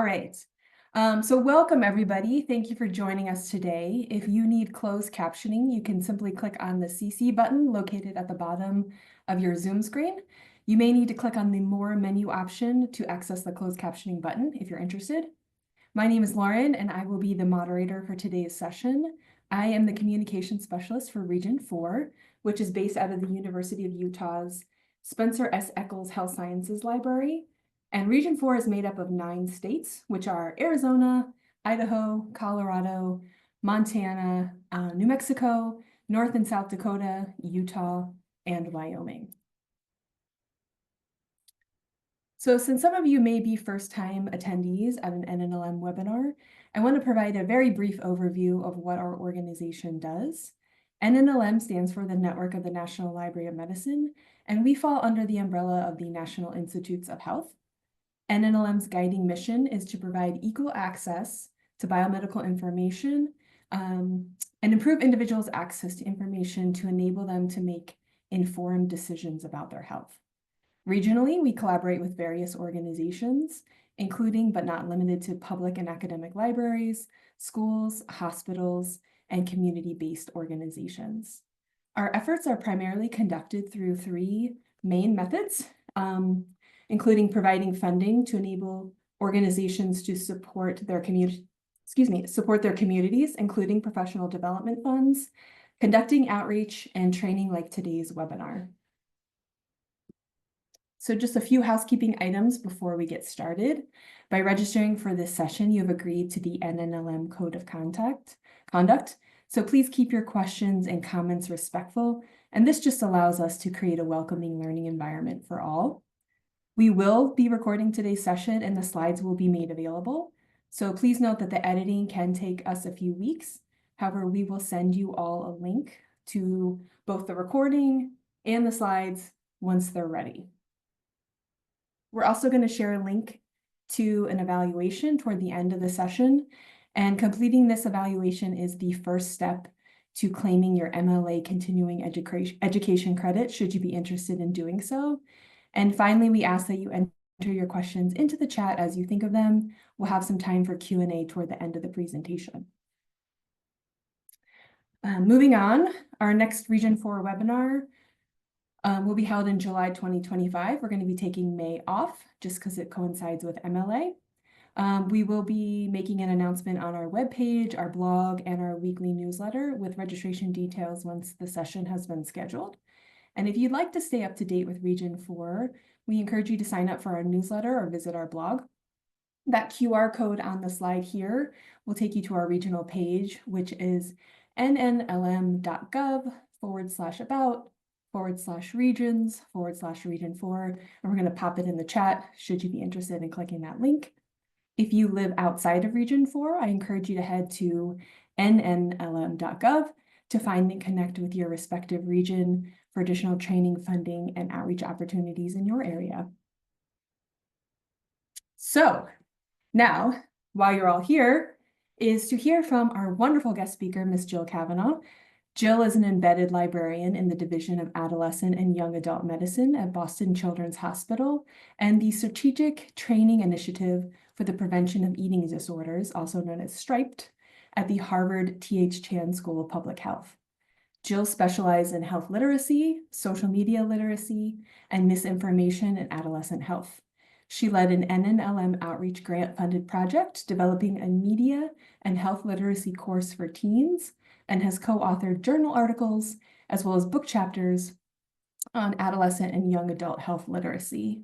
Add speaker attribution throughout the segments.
Speaker 1: All right. So welcome everybody. Thank you for joining us today. If you need closed captioning, you can simply click on the CC button located at the bottom of your Zoom screen. You may need to click on the More menu option to access the closed captioning button if you're interested. My name is Lauren, and I will be the moderator for today's session. I am the communication specialist for Region 4, which is based out of the University of Utah's Spencer S. Eccles Health Sciences Library. And Region 4 is made up of 9 states, which are Arizona, Idaho, Colorado, Montana, New Mexico, North and South Dakota, Utah, and Wyoming. So since some of you may be first-time attendees at an NNLM webinar, I want to provide a very brief overview of what our organization does. NNLM stands for the Network of the National Library of Medicine, and we fall under the umbrella of the National Institutes of Health. NNLM's guiding mission is to provide equal access to biomedical information and improve individuals' access to information to enable them to make informed decisions about their health. Regionally, we collaborate with various organizations, including but not limited to public and academic libraries, schools, hospitals, and community-based organizations. Our efforts are primarily conducted through 3 main methods, including providing funding to enable organizations to support their communities, including professional development funds, conducting outreach, and training like today's webinar. So just a few housekeeping items before we get started. By registering for this session, you have agreed to the NNLM Code of Conduct. So please keep your questions and comments respectful, and this just allows us to create a welcoming learning environment for all. We will be recording today's session and the slides will be made available. So please note that the editing can take us a few weeks. However, we will send you all a link to both the recording and the slides once they're ready. We're also going to share a link to an evaluation toward the end of the session, and completing this evaluation is the first step to claiming your MLA continuing education credit, should you be interested in doing so. And finally, we ask that you enter your questions into the chat as you think of them. We'll have some time for Q&A toward the end of the presentation. Moving on, our next Region 4 webinar will be held in July 2025. We're going to be taking May off just because it coincides with MLA. We will be making an announcement on our webpage, our blog, and our weekly newsletter with registration details once the session has been scheduled. And if you'd like to stay up to date with Region 4, we encourage you to sign up for our newsletter or visit our blog. That QR code on the slide here will take you to our regional page, which is nnlm.gov/about/regions/region 4. And we're going to pop it in the chat should you be interested in clicking that link. If you live outside of Region 4, I encourage you to head to nnlm.gov to find and connect with your respective region for additional training, funding, and outreach opportunities in your area. So now, while you're all here, is to hear from our wonderful guest speaker, Ms. Jill Kavanaugh. Jill is an embedded librarian in the Division of Adolescent and Young Adult Medicine at Boston Children's Hospital and the Strategic Training Initiative for the Prevention of Eating Disorders, also known as STRIPED, at the Harvard T.H. Chan School of Public Health. Jill specialized in health literacy, social media literacy, and misinformation in adolescent health. She led an NNLM outreach grant-funded project developing a media and health literacy course for teens and has co-authored journal articles as well as book chapters on adolescent and young adult health literacy.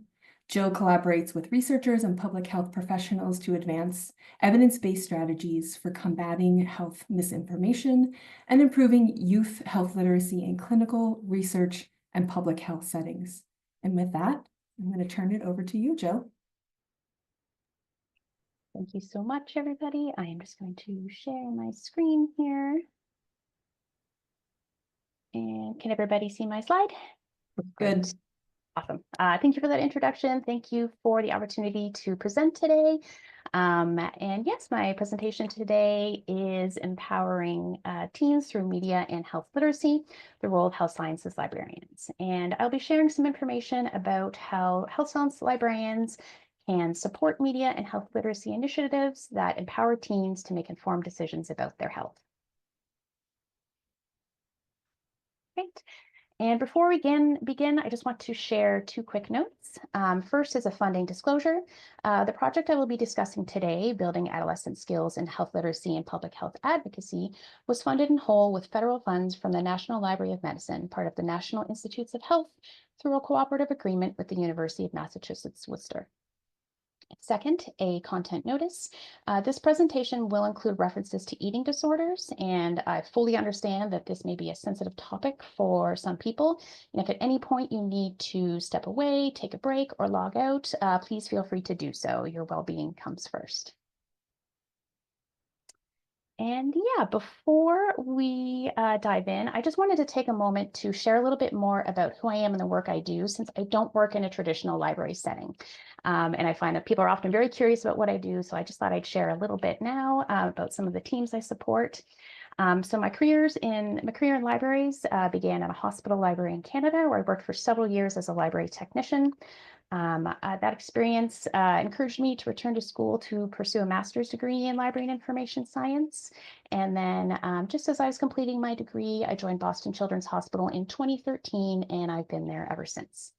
Speaker 1: Jill collaborates with researchers and public health professionals to advance evidence-based strategies for combating health misinformation and improving youth health literacy in clinical, research, and public health settings. And with that, I'm going to turn it over to you, Jill.
Speaker 2: Thank you so much, everybody. I am just going to share my screen here. And can everybody see my slide?
Speaker 1: Good.
Speaker 2: Awesome. Thank you for that introduction. Thank you for the opportunity to present today. And yes, my presentation today is empowering teens through media and health literacy, the role of health sciences librarians. And I'll be sharing some information about how health science librarians can support media and health literacy initiatives that empower teens to make informed decisions about their health. Great. And before we begin, I just want to share two quick notes. First is a funding disclosure. The project I will be discussing today, Building Adolescent Skills in Health Literacy and Public Health Advocacy, was funded in whole with federal funds from the National Library of Medicine, part of the National Institutes of Health, through a cooperative agreement with the University of Massachusetts, Worcester. Second, a content notice. This presentation will include references to eating disorders, and I fully understand that this may be a sensitive topic for some people. And if at any point you need to step away, take a break, or log out, please feel free to do so. Your well-being comes first. And yeah, before we dive in, I just wanted to take a moment to share a little bit more about who I am and the work I do, since I don't work in a traditional library setting. And I find that people are often very curious about what I do, so I just thought I'd share a little bit now about some of the teams I support. So my career in libraries began at a hospital library in Canada, where I worked for several years as a library technician. That experience encouraged me to return to school to pursue a master's degree in library and information science. And then just as I was completing my degree, I joined Boston Children's Hospital in 2013, and I've been there ever since.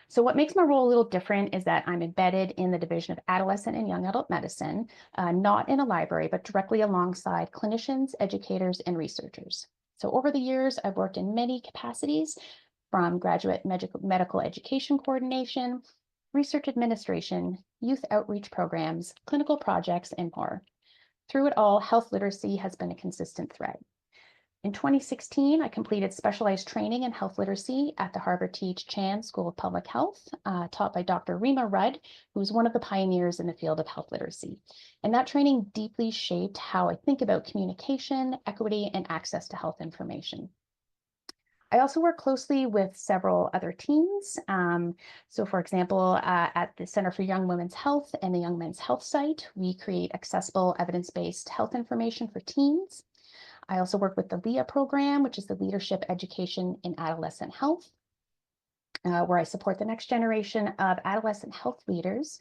Speaker 2: So what makes my role a little different is that I'm embedded in the Division of Adolescent and Young Adult Medicine, not in a library, but directly alongside clinicians, educators, and researchers. So over the years, I've worked in many capacities, from graduate medical education coordination, research administration, youth outreach programs, clinical projects, and more. Through it all, health literacy has been a consistent thread. In 2016, I completed specialized training in health literacy at the Harvard T.H. Chan School of Public Health, taught by Dr. Rima Rudd, who is one of the pioneers in the field of health literacy. And that training deeply shaped how I think about communication, equity, and access to health information. I also work closely with several other teams. So for example, at the Center for Young Women's Health and the Young Men's Health site, we create accessible evidence-based health information for teens. I also work with the LEA program, which is the Leadership Education in Adolescent Health, where I support the next generation of adolescent health leaders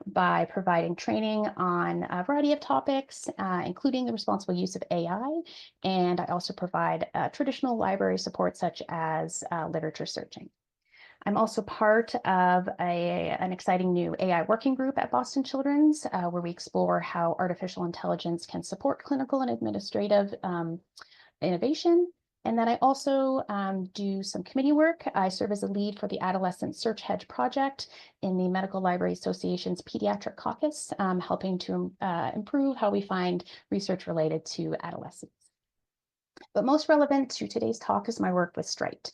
Speaker 2: by providing training on a variety of topics, including the responsible use of AI. And I also provide traditional library support, such as literature searching. I'm also part of an exciting new AI working group at Boston Children's, where we explore how artificial intelligence can support clinical and administrative innovation. And then I also do some committee work. I serve as a lead for the Adolescent Search Hedge Project in the Medical Library Association's Pediatric Caucus, helping to improve how we find research related to adolescents. But most relevant to today's talk is my work with STRIPE,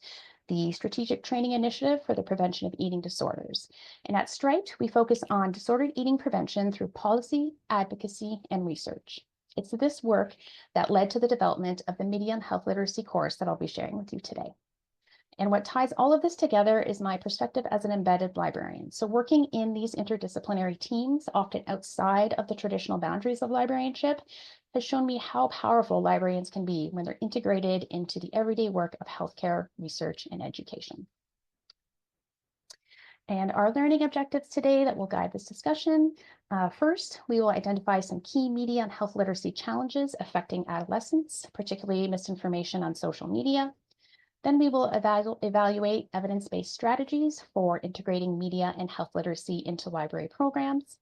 Speaker 2: the Strategic Training Initiative for the Prevention of Eating Disorders. And at STRIPE, we focus on disordered eating prevention through policy, advocacy, and research. It's this work that led to the development of the Media and Health Literacy course that I'll be sharing with you today. And what ties all of this together is my perspective as an embedded librarian. So working in these interdisciplinary teams, often outside of the traditional boundaries of librarianship, has shown me how powerful librarians can be when they're integrated into the everyday work of healthcare, research, and education. And our learning objectives today that will guide this discussion. First, we will identify some key media and health literacy challenges affecting adolescents, particularly misinformation on social media. Then we will evaluate evidence-based strategies for integrating media and health literacy into library programs.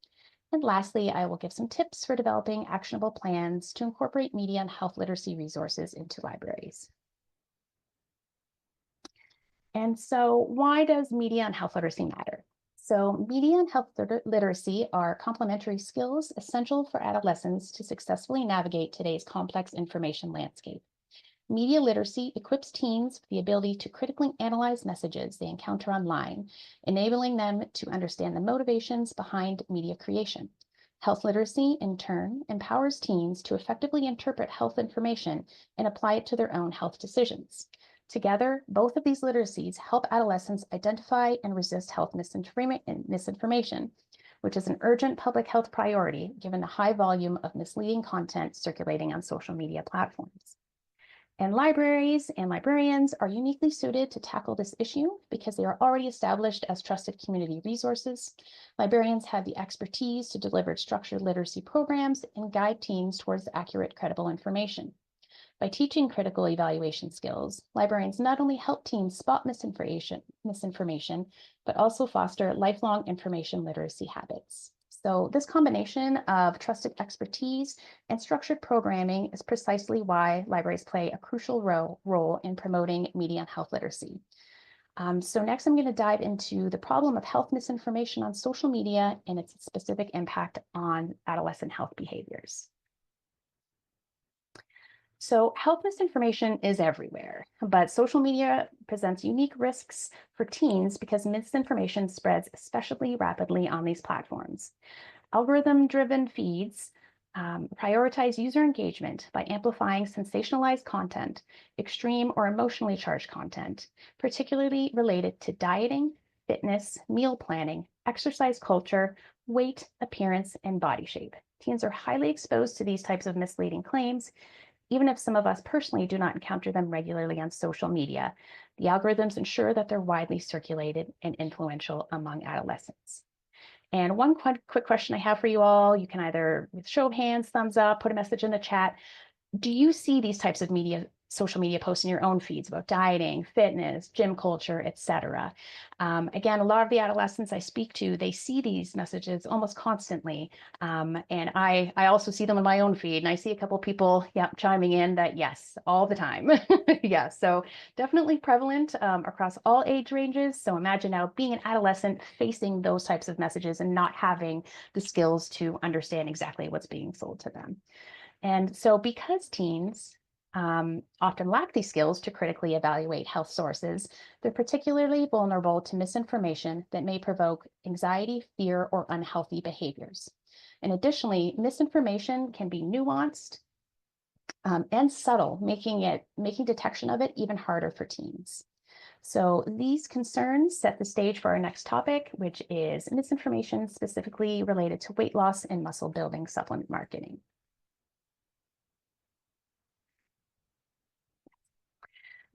Speaker 2: And lastly, I will give some tips for developing actionable plans to incorporate media and health literacy resources into libraries. And so why does media and health literacy matter? So media and health literacy are complementary skills essential for adolescents to successfully navigate today's complex information landscape. Media literacy equips teens with the ability to critically analyze messages they encounter online, enabling them to understand the motivations behind media creation. Health literacy, in turn, empowers teens to effectively interpret health information and apply it to their own health decisions. Together, both of these literacies help adolescents identify and resist health misinformation, which is an urgent public health priority given the high volume of misleading content circulating on social media platforms. And libraries and librarians are uniquely suited to tackle this issue because they are already established as trusted community resources. Librarians have the expertise to deliver structured literacy programs and guide teens towards accurate, credible information. By teaching critical evaluation skills, librarians not only help teens spot misinformation, but also foster lifelong information literacy habits. So this combination of trusted expertise and structured programming is precisely why libraries play a crucial role in promoting media and health literacy. So next I'm going to dive into the problem of health misinformation on social media and its specific impact on adolescent health behaviors. So health misinformation is everywhere, but social media presents unique risks for teens because misinformation spreads especially rapidly on these platforms. Algorithm-driven feeds prioritize user engagement by amplifying sensationalized content, extreme or emotionally charged content, particularly related to dieting, fitness, meal planning, exercise culture, weight, appearance, and body shape. Teens are highly exposed to these types of misleading claims, even if some of us personally do not encounter them regularly on social media. The algorithms ensure that they're widely circulated and influential among adolescents. And one quick question I have for you all, you can either with show of hands, thumbs up, put a message in the chat. Do you see these types of social media posts in your own feeds about dieting, fitness, gym culture, etc.? Again, a lot of the adolescents I speak to, they see these messages almost constantly. And I also see them in my own feed, and I see a couple people, chiming in that yes, all the time. Yeah, so definitely prevalent across all age ranges. So imagine now being an adolescent facing those types of messages and not having the skills to understand exactly what's being sold to them. And so because teens often lack these skills to critically evaluate health sources, they're particularly vulnerable to misinformation that may provoke anxiety, fear, or unhealthy behaviors. And additionally, misinformation can be nuanced and subtle, making detection of it even harder for teens. So these concerns set the stage for our next topic, which is misinformation specifically related to weight loss and muscle building supplement marketing.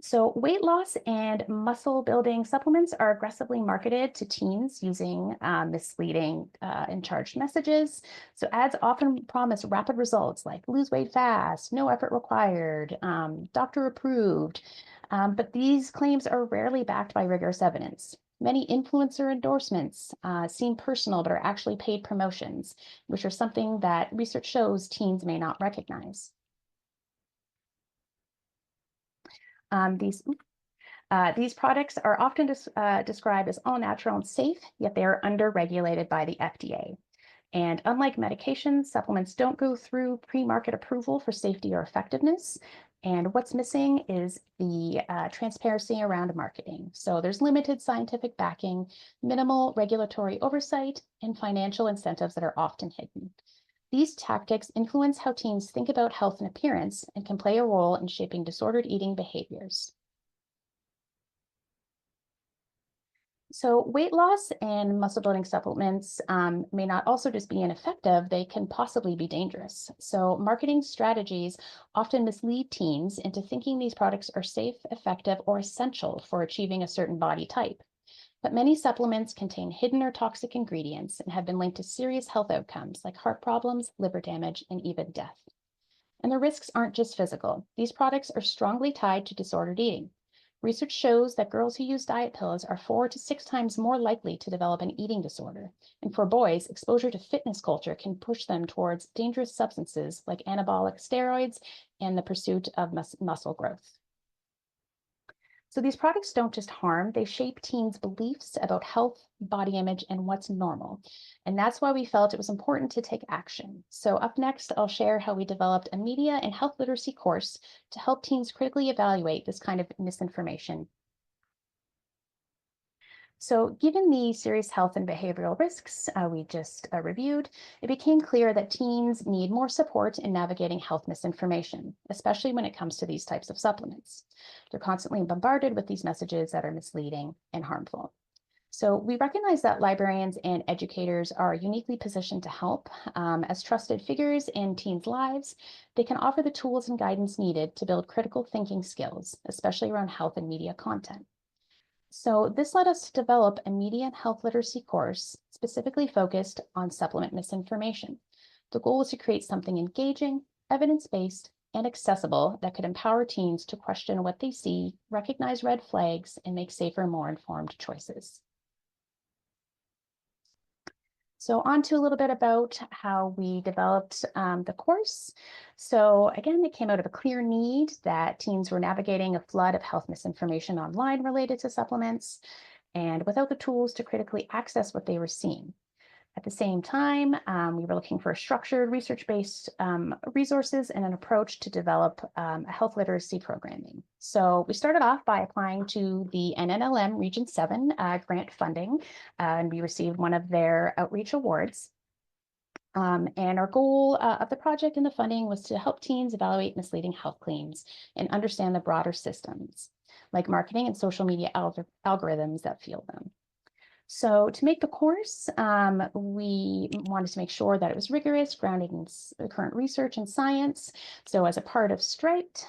Speaker 2: So weight loss and muscle building supplements are aggressively marketed to teens using misleading and charged messages. So ads often promise rapid results like lose weight fast, no effort required, doctor approved. But these claims are rarely backed by rigorous evidence. Many influencer endorsements seem personal, but are actually paid promotions, which are something that research shows teens may not recognize. These products are often described as all natural and safe, yet they are under-regulated by the FDA. And unlike medications, supplements don't go through pre-market approval for safety or effectiveness. And what's missing is the transparency around marketing. So there's limited scientific backing, minimal regulatory oversight, and financial incentives that are often hidden. These tactics influence how teens think about health and appearance and can play a role in shaping disordered eating behaviors. So weight loss and muscle building supplements may not also just be ineffective, they can possibly be dangerous. So marketing strategies often mislead teens into thinking these products are safe, effective, or essential for achieving a certain body type. But many supplements contain hidden or toxic ingredients and have been linked to serious health outcomes like heart problems, liver damage, and even death. And the risks aren't just physical. These products are strongly tied to disordered eating. Research shows that girls who use diet pills are 4 to 6 times more likely to develop an eating disorder. And for boys, exposure to fitness culture can push them towards dangerous substances like anabolic steroids and the pursuit of muscle growth. So these products don't just harm, they shape teens' beliefs about health, body image, and what's normal. And that's why we felt it was important to take action. So up next, I'll share how we developed a media and health literacy course to help teens critically evaluate this kind of misinformation. So given the serious health and behavioral risks we just reviewed, it became clear that teens need more support in navigating health misinformation, especially when it comes to these types of supplements. They're constantly bombarded with these messages that are misleading and harmful. So we recognize that librarians and educators are uniquely positioned to help. As trusted figures in teens' lives, they can offer the tools and guidance needed to build critical thinking skills, especially around health and media content. So this led us to develop a media and health literacy course specifically focused on supplement misinformation. The goal was to create something engaging, evidence-based, and accessible that could empower teens to question what they see, recognize red flags, and make safer, more informed choices. So on to a little bit about how we developed the course. So again, it came out of a clear need that teens were navigating a flood of health misinformation online related to supplements and without the tools to critically access what they were seeing. At the same time, we were looking for structured research-based resources and an approach to develop a health literacy programming. So we started off by applying to the NNLM Region 7 grant funding, and we received one of their outreach awards. And our goal of the project and the funding was to help teens evaluate misleading health claims and understand the broader systems, like marketing and social media algorithms that fuel them. So to make the course, we wanted to make sure that it was rigorous, grounded in current research and science. So as a part of Striped,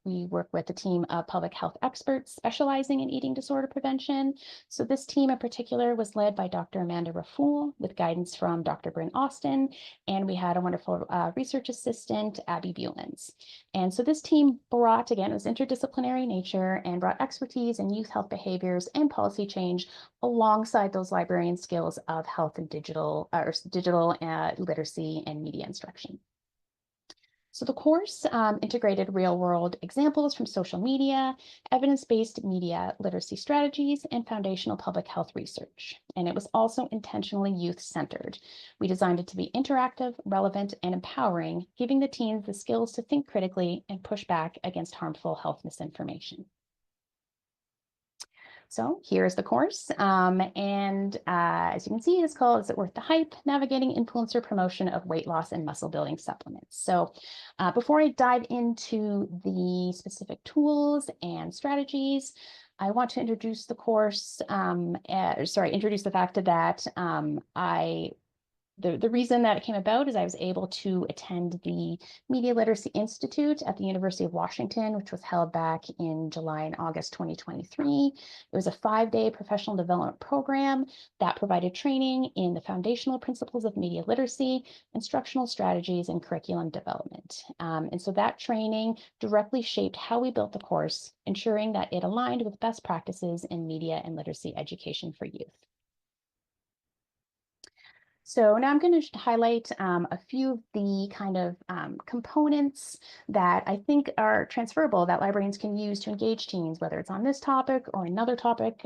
Speaker 2: we work with a team of public health experts specializing in eating disorder prevention. So this team in particular was led by Dr. Amanda Rafool with guidance from Dr. Bryn Austin, and we had a wonderful research assistant, Abby Bulens. And so this team brought, again, it was interdisciplinary nature and brought expertise in youth health behaviors and policy change alongside those librarian skills of health and digital literacy and media instruction. So the course integrated real-world examples from social media, evidence-based media literacy strategies, and foundational public health research. And it was also intentionally youth-centered. We designed it to be interactive, relevant, and empowering, giving the teens the skills to think critically and push back against harmful health misinformation. So here's the course. As you can see, it's called Is It Worth the Hype? Navigating Influencer Promotion of Weight Loss and Muscle Building Supplements. So before I dive into the specific tools and strategies, I want to introduce the course, introduce the fact that the reason that it came about is I was able to attend the Media Literacy Institute at the University of Washington, which was held back in July and August 2023. It was a 5-day professional development program that provided training in the foundational principles of media literacy, instructional strategies, and curriculum development. And so that training directly shaped how we built the course, ensuring that it aligned with best practices in media and literacy education for youth. So now I'm going to highlight a few of the kind of components that I think are transferable that librarians can use to engage teens, whether it's on this topic or another topic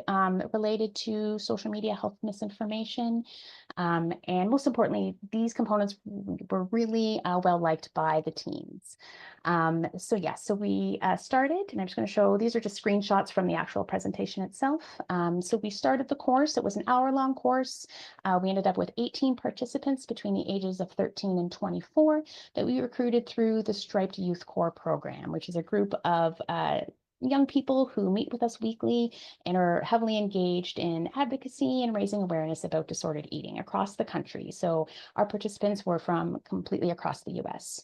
Speaker 2: related to social media health misinformation. And most importantly, these components were really well liked by the teens. So we started, and I'm just going to show, these are just screenshots from the actual presentation itself. So we started the course. It was an hour-long course. We ended up with 18 participants between the ages of 13 and 24 that we recruited through the Striped Youth Corps program, which is a group of young people who meet with us weekly and are heavily engaged in advocacy and raising awareness about disordered eating across the country. So our participants were from completely across the US.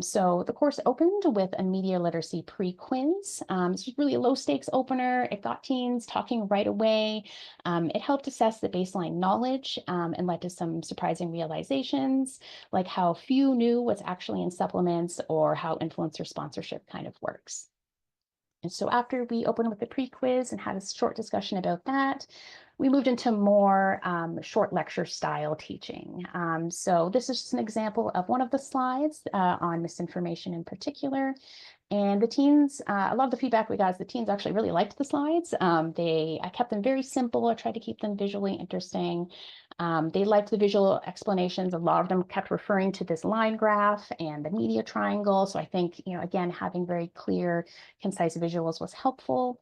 Speaker 2: So the course opened with a media literacy pre-quiz. This was really a low stakes opener. It got teens talking right away. It helped assess the baseline knowledge and led to some surprising realizations, like how few knew what's actually in supplements or how influencer sponsorship kind of works. And so after we opened with the pre-quiz and had a short discussion about that, we moved into more short lecture style teaching. So this is just an example of one of the slides on misinformation in particular. And the teens, a lot of the feedback we got is the teens actually really liked the slides. I kept them very simple. I tried to keep them visually interesting. They liked the visual explanations. A lot of them kept referring to this line graph and the media triangle. So I think, again, having very clear, concise visuals was helpful.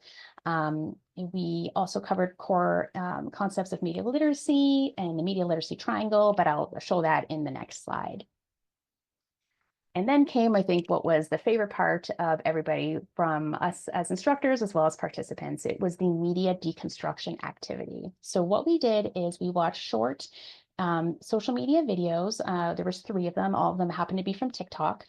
Speaker 2: We also covered core concepts of media literacy and the media literacy triangle, but I'll show that in the next slide. And then came, I think, what was the favorite part of everybody from us as instructors as well as participants. It was the media deconstruction activity. So what we did is we watched short social media videos. There was 3 of them. All of them happened to be from TikTok,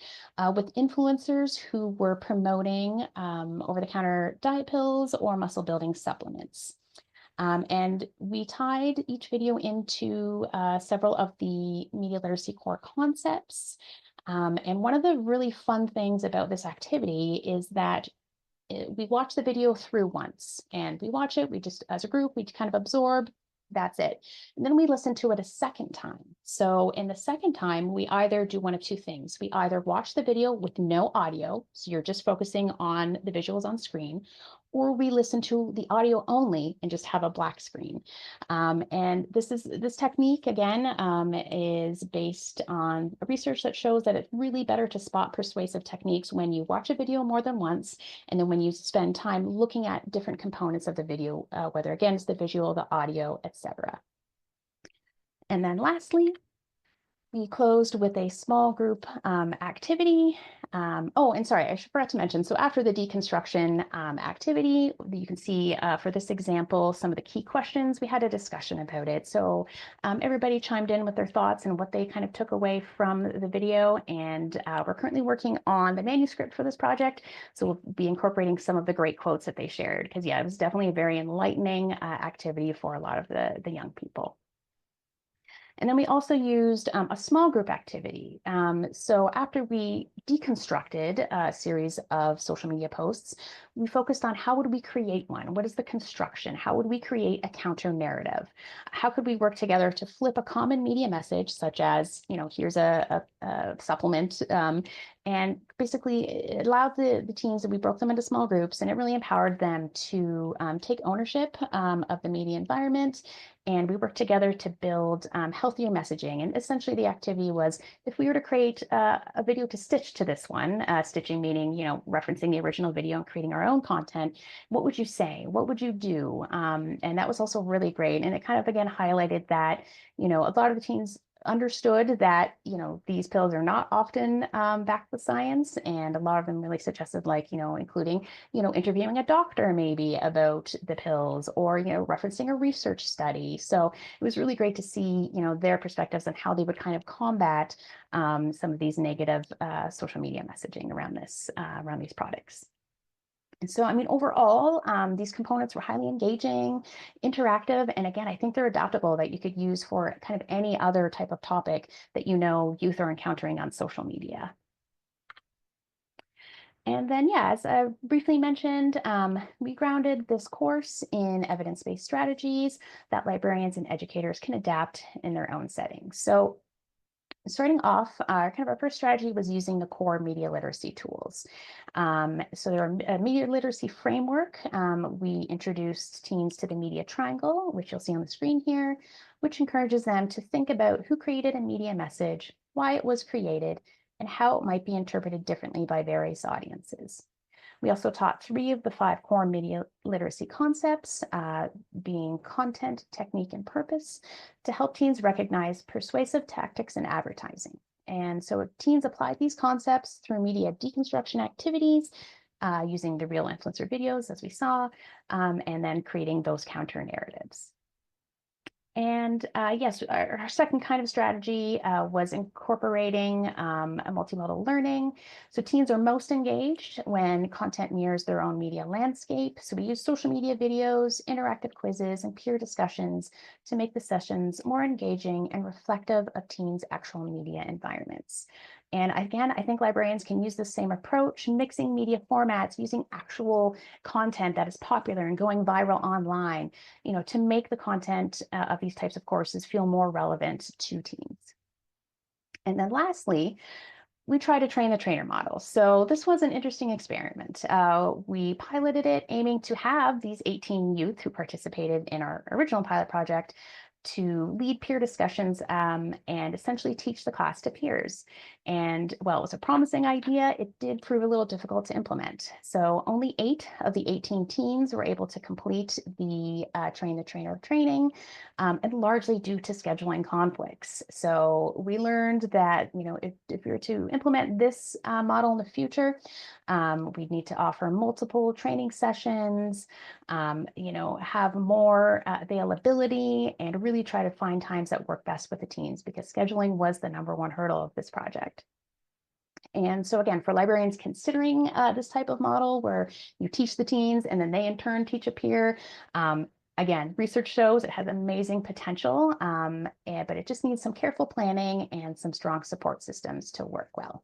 Speaker 2: with influencers who were promoting over-the-counter diet pills or muscle building supplements. And we tied each video into several of the media literacy core concepts. And one of the really fun things about this activity is that we watch the video through once, and we watch it, we just, as a group, we kind of absorb, that's it. And then we listen to it a second time. So in the second time, we either do one of 2 things. We either watch the video with no audio, so you're just focusing on the visuals on screen, or we listen to the audio only and just have a black screen. And this technique, again, is based on research that shows that it's really better to spot persuasive techniques when you watch a video more than once, and then when you spend time looking at different components of the video, whether again it's the visual, the audio, etc. And then lastly, we closed with a small group activity. Oh, and sorry, I forgot to mention. So after the deconstruction activity, you can see for this example, some of the key questions, we had a discussion about it. So everybody chimed in with their thoughts and what they kind of took away from the video. And we're currently working on the manuscript for this project. So we'll be incorporating some of the great quotes that they shared. Because yeah, it was definitely a very enlightening activity for a lot of the young people. And then we also used a small group activity. So after we deconstructed a series of social media posts, we focused on how would we create one? What is the construction? How would we create a counter narrative? How could we work together to flip a common media message, such as, here's a supplement, and basically it allowed the teams, that we broke them into small groups, and it really empowered them to take ownership of the media environment. And we worked together to build healthier messaging. And essentially the activity was, if we were to create a video to stitch to this one, stitching meaning, referencing the original video and creating our own content, what would you say? What would you do? And that was also really great. And it kind of, again, highlighted that, a lot of the teens understood that, these pills are not often backed with science. And a lot of them really suggested, like, including, interviewing a doctor maybe about the pills, or, referencing a research study. So it was really great to see, their perspectives and how they would kind of combat some of these negative social media messaging around around these products. And so, I mean, overall, these components were highly engaging, interactive, and again, I think they're adaptable, that you could use for kind of any other type of topic that youth are encountering on social media. And then, yeah, as I briefly mentioned, we grounded this course in evidence-based strategies that librarians and educators can adapt in their own settings. So starting off, our first strategy was using the core media literacy tools. So there are a media literacy framework. We introduced teens to the media triangle, which you'll see on the screen here, which encourages them to think about who created a media message, why it was created, and how it might be interpreted differently by various audiences. We also taught 3 of the 5 core media literacy concepts, being content, technique, and purpose, to help teens recognize persuasive tactics in advertising. And so teens applied these concepts through media deconstruction activities, using the real influencer videos, as we saw, and then creating those counter narratives. And yes, our second kind of strategy was incorporating a multimodal learning. So teens are most engaged when content mirrors their own media landscape. So we use social media videos, interactive quizzes, and peer discussions to make the sessions more engaging and reflective of teens' actual media environments. And again, I think librarians can use the same approach, mixing media formats, using actual content that is popular and going viral online, to make the content of these types of courses feel more relevant to teens. And then lastly, we try to train the trainer model. So this was an interesting experiment. We piloted it, aiming to have these 18 youth who participated in our original pilot project to lead peer discussions and essentially teach the class to peers. And while it was a promising idea, it did prove a little difficult to implement. So only 8 of the 18 teens were able to complete the train the trainer training, and largely due to scheduling conflicts. So we learned that, if we were to implement this model in the future, we'd need to offer multiple training sessions, have more availability, and really try to find times that work best with the teens, because scheduling was the #1 hurdle of this project. And so again, for librarians considering this type of model where you teach the teens and then they in turn teach a peer, again, research shows it has amazing potential, but it just needs some careful planning and some strong support systems to work well.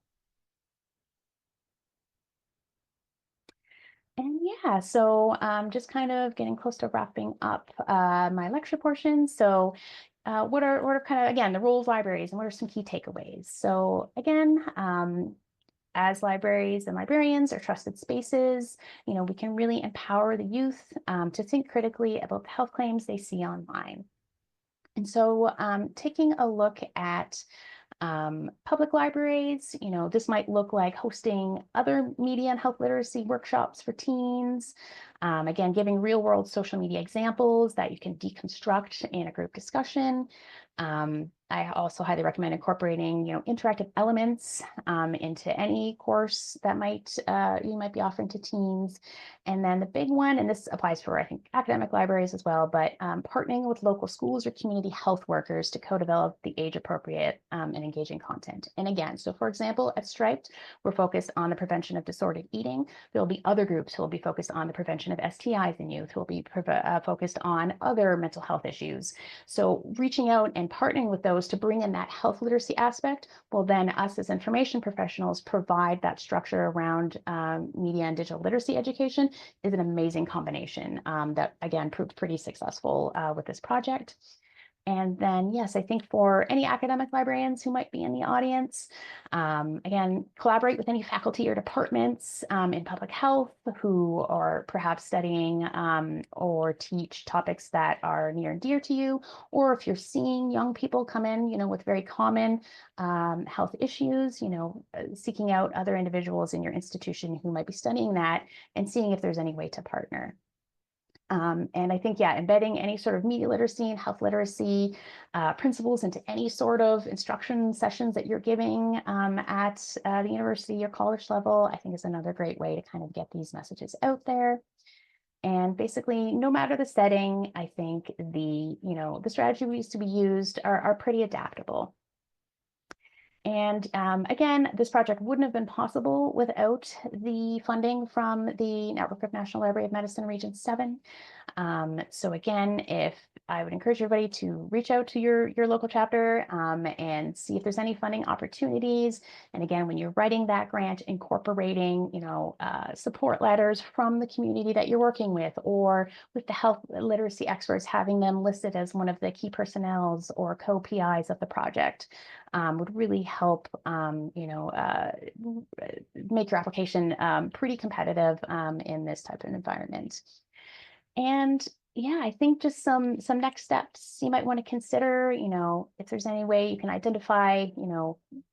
Speaker 2: And yeah, so just kind of getting close to wrapping up my lecture portion. So what are kind of, again, the role of libraries, and what are some key takeaways? So again, as libraries and librarians are trusted spaces, we can really empower the youth to think critically about the health claims they see online. And so taking a look at public libraries, this might look like hosting other media and health literacy workshops for teens. Again, giving real world social media examples that you can deconstruct in a group discussion. I also highly recommend incorporating, interactive elements into any course that you might be offering to teens. And then the big one, and this applies for, I think, academic libraries as well, but partnering with local schools or community health workers to co-develop the age-appropriate and engaging content. And again, so for example, at Striped, we're focused on the prevention of disordered eating. There will be other groups who will be focused on the prevention of STIs in youth, who will be focused on other mental health issues. So reaching out and partnering with those to bring in that health literacy aspect will then, us as information professionals, provide that structure around media and digital literacy education, is an amazing combination that, again, proved pretty successful with this project. And then, yes, I think for any academic librarians who might be in the audience, again, collaborate with any faculty or departments in public health who are perhaps studying or teach topics that are near and dear to you. Or if you're seeing young people come in, with very common health issues, seeking out other individuals in your institution who might be studying that and seeing if there's any way to partner. And I think, yeah, embedding any sort of media literacy and health literacy principles into any sort of instruction sessions that you're giving at the university or college level, I think is another great way to kind of get these messages out there. And basically, no matter the setting, I think the strategies to be used are pretty adaptable. And again, this project wouldn't have been possible without the funding from the Network of National Library of Medicine Region 7. So again, I would encourage everybody to reach out to your local chapter and see if there's any funding opportunities. And again, when you're writing that grant, incorporating, support letters from the community that you're working with, or with the health literacy experts, having them listed as one of the key personnels or co-PIs of the project. Would really help, make your application pretty competitive in this type of environment. And yeah, I think just some next steps you might want to consider, if there's any way you can identify,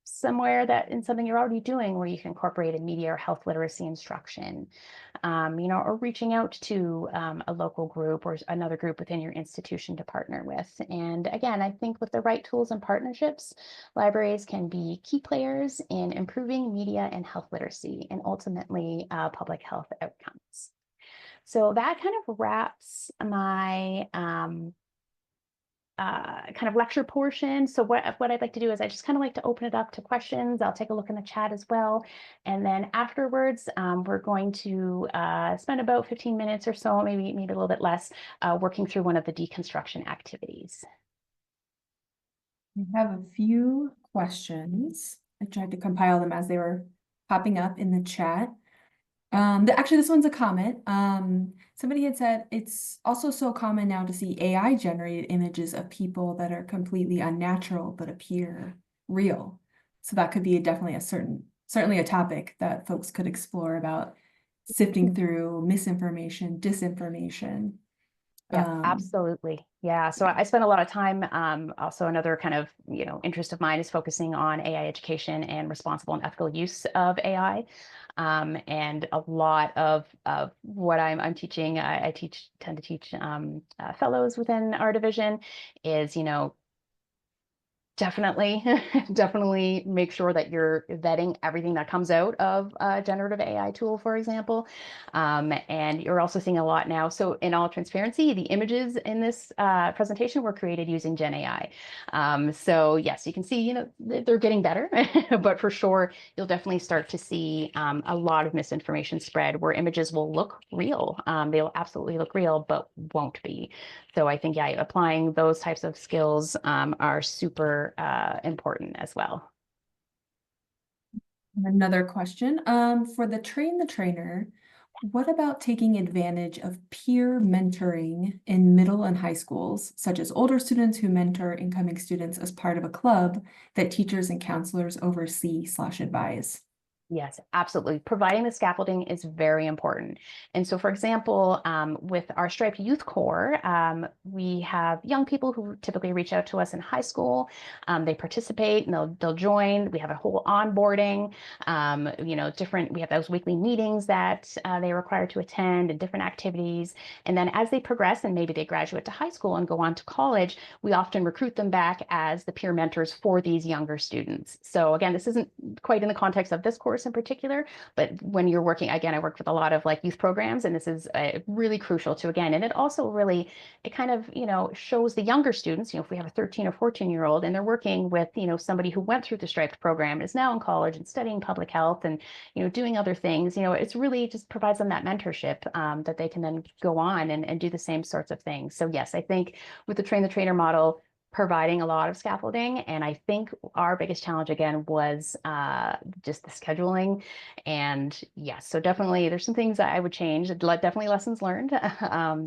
Speaker 2: somewhere that in something you're already doing where you can incorporate a media or health literacy instruction, or reaching out to a local group or another group within your institution to partner with. And again, I think with the right tools and partnerships, libraries can be key players in improving media and health literacy and ultimately public health outcomes. So that kind of wraps my kind of lecture portion. So what I'd like to do is I just kind of like to open it up to questions. I'll take a look in the chat as well. And then afterwards, we're going to spend about 15 minutes or so, maybe a little bit less, working through one of the deconstruction activities.
Speaker 1: We have a few questions. I tried to compile them as they were popping up in the chat. Actually, this one's a comment. Somebody had said it's also so common now to see AI generated images of people that are completely unnatural but appear real. So that could be certainly a topic that folks could explore about sifting through misinformation, disinformation.
Speaker 2: Yeah, absolutely. Yeah, so I spend a lot of time. Also, another kind of interest of mine is focusing on AI education and responsible and ethical use of AI. And a lot of what I'm teaching, I tend to teach fellows within our division is definitely, definitely make sure that you're vetting everything that comes out of a generative AI tool, for example. And you're also seeing a lot now. So in all transparency, the images in this presentation were created using Gen AI. So yes, you can see, they're getting better, but for sure, you'll definitely start to see a lot of misinformation spread where images will look real. They'll absolutely look real, but won't be. So I think, yeah, applying those types of skills are super important as well.
Speaker 1: Another question, for the train the trainer, what about taking advantage of peer mentoring in middle and high schools, such as older students who mentor incoming students as part of a club that teachers and counselors oversee/advise?
Speaker 2: Yes, absolutely. Providing the scaffolding is very important. And so, for example, with our Striped Youth Corps, we have young people who typically reach out to us in high school. They participate and they'll join. We have a whole onboarding, different, we have those weekly meetings that they're required to attend and different activities. And then as they progress and maybe they graduate to high school and go on to college, we often recruit them back as the peer mentors for these younger students. So again, this isn't quite in the context of this course in particular, but when you're working, again, I work with a lot of like youth programs, and this is really crucial to, again, and it also really, it kind of, shows the younger students, if we have a 13 or 14-year-old and they're working with, somebody who went through the striped program and is now in college and studying public health and, doing other things, it's really just provides them that mentorship that they can then go on and do the same sorts of things. So yes, I think with the train the trainer model, providing a lot of scaffolding. And I think our biggest challenge again was just the scheduling. And yes, so definitely there's some things that I would change. Definitely lessons learned.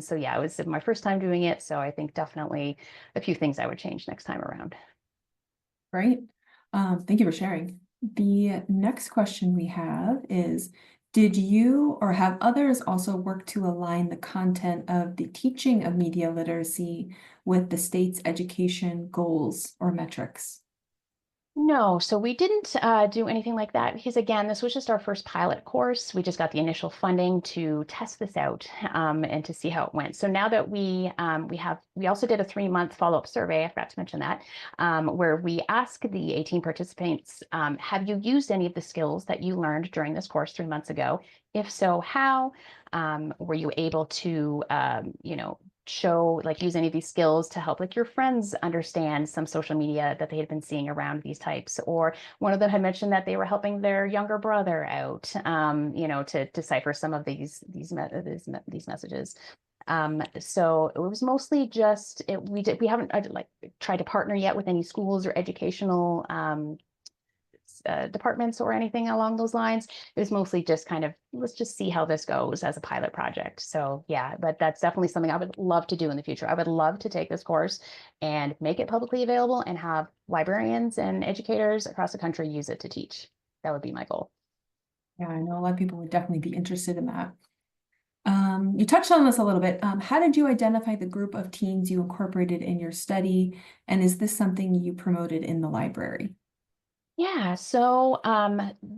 Speaker 2: So yeah, it was my first time doing it. So I think definitely a few things I would change next time around.
Speaker 1: Right. Thank you for sharing. The next question we have is, did you or have others also work to align the content of the teaching of media literacy with the state's education goals or metrics?
Speaker 2: No, so we didn't do anything like that because again, this was just our first pilot course. We just got the initial funding to test this out and to see how it went. So now that we also did a 3-month follow-up survey. I forgot to mention that, where we ask the 18 participants, have you used any of the skills that you learned during this course 3 months ago? If so, how? Were you able to, show like use any of these skills to help like your friends understand some social media that they had been seeing around these types, or one of them had mentioned that they were helping their younger brother out to decipher some of these messages. So it was mostly just we haven't like tried to partner yet with any schools or educational departments or anything along those lines. It was mostly just kind of, let's just see how this goes as a pilot project. So yeah, but that's definitely something I would love to do in the future. I would love to take this course and make it publicly available and have librarians and educators across the country use it to teach. That would be my goal.
Speaker 1: Yeah, I know a lot of people would definitely be interested in that. You touched on this a little bit. How did you identify the group of teens you incorporated in your study? And is this something you promoted in the library?
Speaker 2: Yeah, so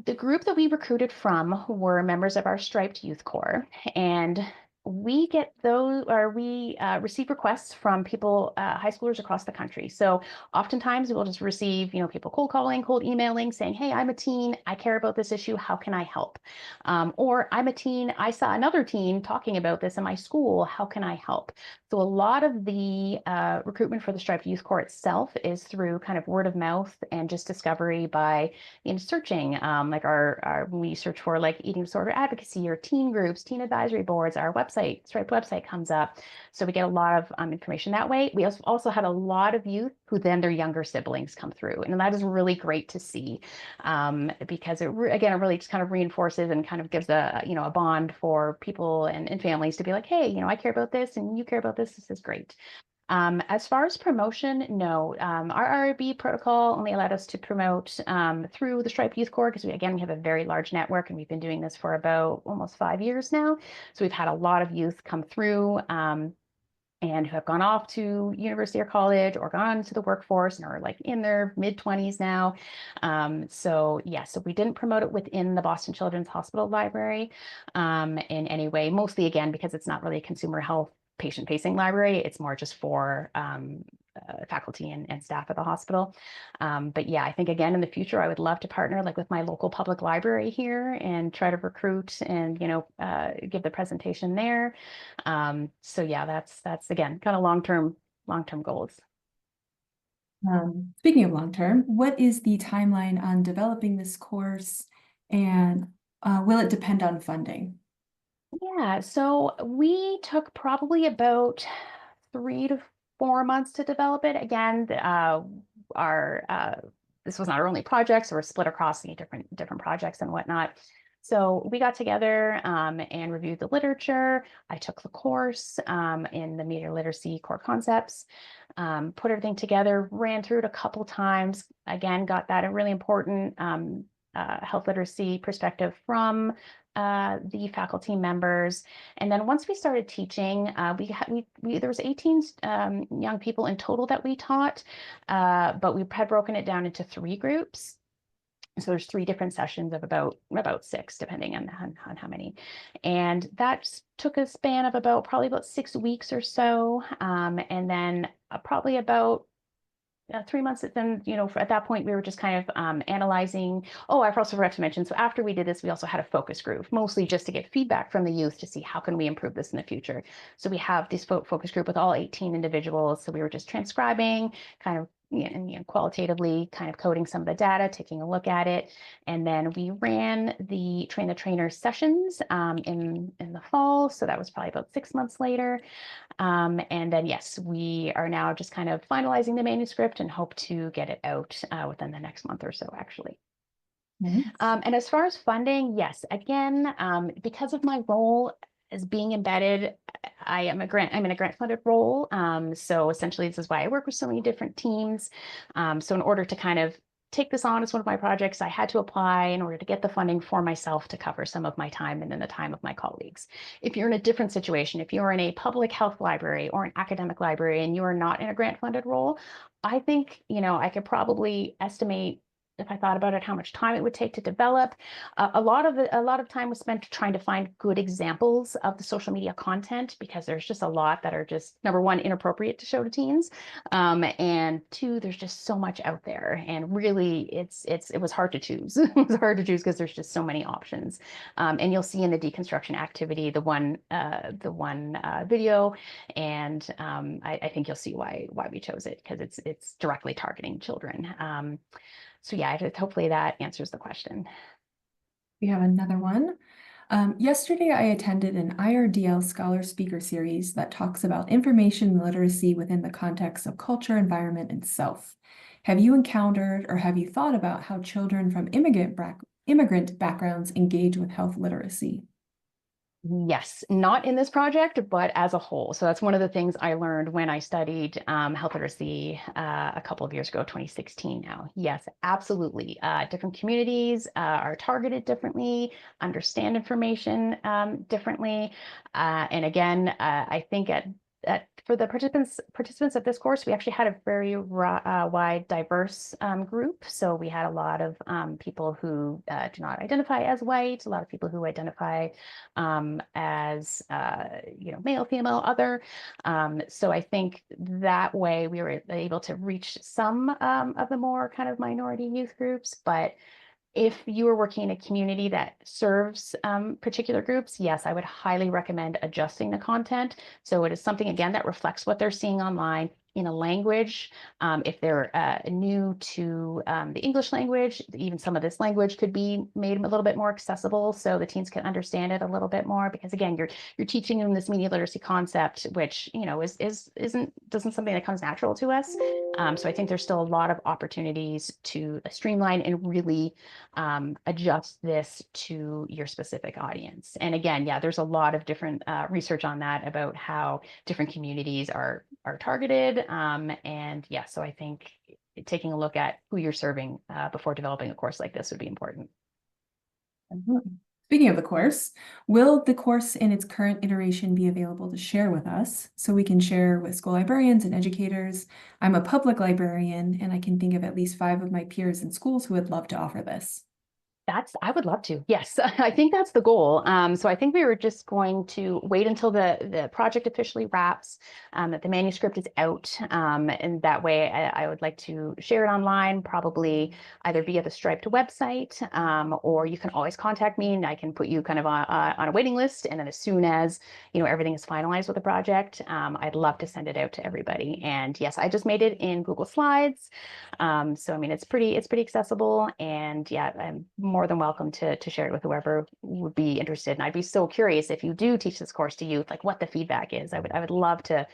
Speaker 2: the group that we recruited from were members of our Striped Youth Corps, and we get those, or we receive requests from people, high schoolers across the country. So oftentimes we'll just receive, people cold calling, cold emailing, saying, "Hey, I'm a teen, I care about this issue. How can I help?" Or "I'm a teen, I saw another teen talking about this in my school. How can I help?" So a lot of the recruitment for the Striped Youth Corps itself is through kind of word of mouth and just discovery by searching, like when we search for like eating disorder advocacy or teen groups, teen advisory boards, our website, Striped website comes up. So we get a lot of information that way. We also had a lot of youth who then their younger siblings come through, and that is really great to see because again, it really just kind of reinforces and kind of gives a bond for people and families to be like, hey, I care about this and you care about this. This is great. As far as promotion, no. Our RIB protocol only allowed us to promote through the Stripe Youth Corps because again, we have a very large network and we've been doing this for about almost 5 years now. So we've had a lot of youth come through. and who have gone off to university or college or gone to the workforce and are like in their mid-20s now. So yeah, so we didn't promote it within the Boston Children's Hospital Library in any way, mostly again, because it's not really a consumer health patient-facing library. It's more just for faculty and staff at the hospital. But yeah, I think again in the future, I would love to partner like with my local public library here and try to recruit and give the presentation there. So yeah, that's again kind of long-term goals.
Speaker 1: Speaking of long term, what is the timeline on developing this course, and will it depend on funding?
Speaker 2: Yeah, so we took probably about 3 to 4 months to develop it. Again, our this was not our only project, so we're split across the different projects and whatnot. So we got together and reviewed the literature. I took the course in the media literacy core concepts, put everything together, ran through it a couple times. Again, got that a really important health literacy perspective from the faculty members. And then once we started teaching, there was 18 young people in total that we taught, but we had broken it down into 3 groups. So there's 3 different sessions of about 6, depending on how many. And that took a span of probably about 6 weeks or so. And then probably about 3 months, then, at that point, we were just kind of analyzing. Oh, I also forgot to mention. So after we did this, we also had a focus group, mostly just to get feedback from the youth to see how can we improve this in the future. So we have this focus group with all 18 individuals. So we were just transcribing, kind of qualitatively kind of coding some of the data, taking a look at it. And then we ran the train the trainer sessions in the fall. So that was probably about 6 months later. And then, yes, we are now just kind of finalizing the manuscript and hope to get it out within the next month or so, actually.
Speaker 1: Nice.
Speaker 2: And as far as funding, yes, again, because of my role as being embedded, I'm in a grant funded role. So essentially, this is why I work with so many different teams. So in order to kind of take this on as one of my projects, I had to apply in order to get the funding for myself to cover some of my time and then the time of my colleagues. If you're in a different situation, if you're in a public health library or an academic library and you are not in a grant funded role, I think, I could probably estimate, if I thought about it, how much time it would take to develop. A lot of time was spent trying to find good examples of the social media content, because there's just a lot that are just, number one, inappropriate to show to teens, and two, there's just so much out there, and really, it was hard to choose. It was hard to choose because there's just so many options. And you'll see in the deconstruction activity the one video, and I think you'll see why we chose it, because it's directly targeting children. So yeah, hopefully that answers the question.
Speaker 1: We have another one. Yesterday, I attended an IRDL Scholar Speaker Series that talks about information literacy within the context of culture, environment, and self. Have you encountered or have you thought about how children from immigrant backgrounds engage with health literacy?
Speaker 2: Yes, not in this project, but as a whole. So that's one of the things I learned when I studied health literacy a couple of years ago, 2016 now. Yes, absolutely. Different communities are targeted differently, understand information differently. And again, I think for the participants of this course, we actually had a very wide, diverse group. So we had a lot of people who do not identify as white, a lot of people who identify as male, female, other. So I think that way we were able to reach some of the more kind of minority youth groups. But if you are working in a community that serves particular groups, yes, I would highly recommend adjusting the content. So it is something, again, that reflects what they're seeing online in a language. If they're new to the English language, even some of this language could be made a little bit more accessible so the teens can understand it a little bit more. Because again, you're teaching them this media literacy concept, which isn't something that comes natural to us. So I think there's still a lot of opportunities to streamline and really adjust this to your specific audience. And again, yeah, there's a lot of different research on that about how different communities are targeted. And yeah, so I think taking a look at who you're serving before developing a course like this would be important.
Speaker 1: Mhm. Speaking of the course, will the course in its current iteration be available to share with us so we can share with school librarians and educators? I'm a public librarian and I can think of at least 5 of my peers in schools who would love to offer this.
Speaker 2: I would love to. Yes, I think that's the goal. So I think we were just going to wait until the project officially wraps, that the manuscript is out. And that way I would like to share it online, probably either via the Striped website, or you can always contact me and I can put you kind of on a waiting list. And then as soon as, everything is finalized with the project, I'd love to send it out to everybody. And yes, I just made it in Google Slides. So I mean, it's pretty accessible, and yeah, I'm more than welcome to share it with whoever would be interested. And I'd be so curious if you do teach this course to youth, like what the feedback is. I'd love to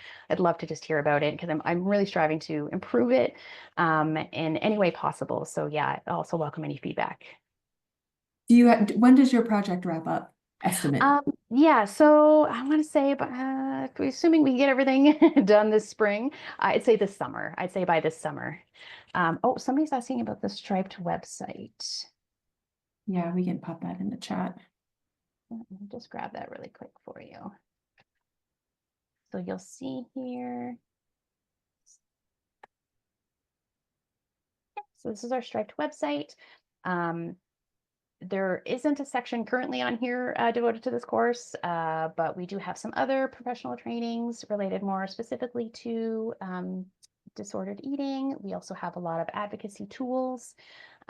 Speaker 2: just hear about it because I'm really striving to improve it in any way possible. So yeah, I also welcome any feedback.
Speaker 1: When does your project wrap up? Estimate.
Speaker 2: Yeah, so I want to say, but assuming we get everything done this spring, I'd say this summer. I'd say by this summer. Oh, somebody's asking about the Striped website.
Speaker 1: Yeah, we can pop that in the chat.
Speaker 2: Let me just grab that really quick for you. So you'll see here. Yeah, so this is our Striped website. There isn't a section currently on here devoted to this course, but we do have some other professional trainings related more specifically to disordered eating. We also have a lot of advocacy tools.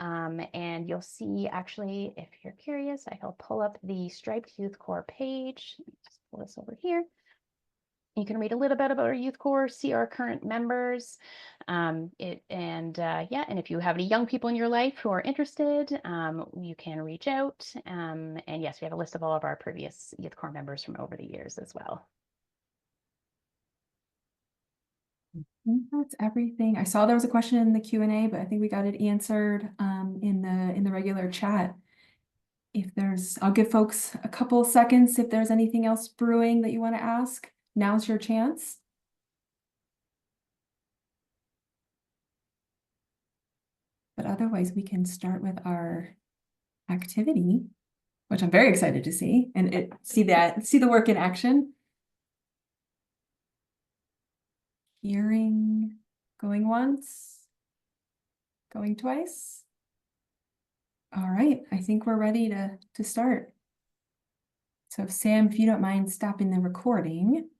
Speaker 2: And you'll see, actually, if you're curious, I'll pull up the Striped Youth Corps page. Just pull this over here. You can read a little bit about our youth corps, see our current members, and if you have any young people in your life who are interested, you can reach out. And yes, we have a list of all of our previous youth corps members from over the years as well.
Speaker 1: That's everything. I saw there was a question in the Q&A, but I think we got it answered in the regular chat. I'll give folks a couple seconds if there's anything else brewing that you want to ask. Now's your chance. But otherwise, we can start with our activity, which I'm very excited to see and see the work in action. Hearing, going once, going twice. All right, I think we're ready to start. So Sam, if you don't mind stopping the recording.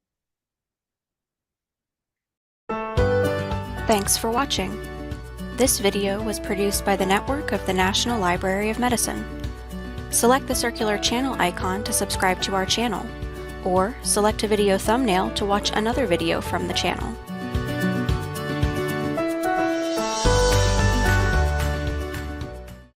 Speaker 3: Thanks for watching. This video was produced by the network of the National Library of Medicine. Select the circular channel icon to subscribe to our channel, or select a video thumbnail to watch another video from the channel.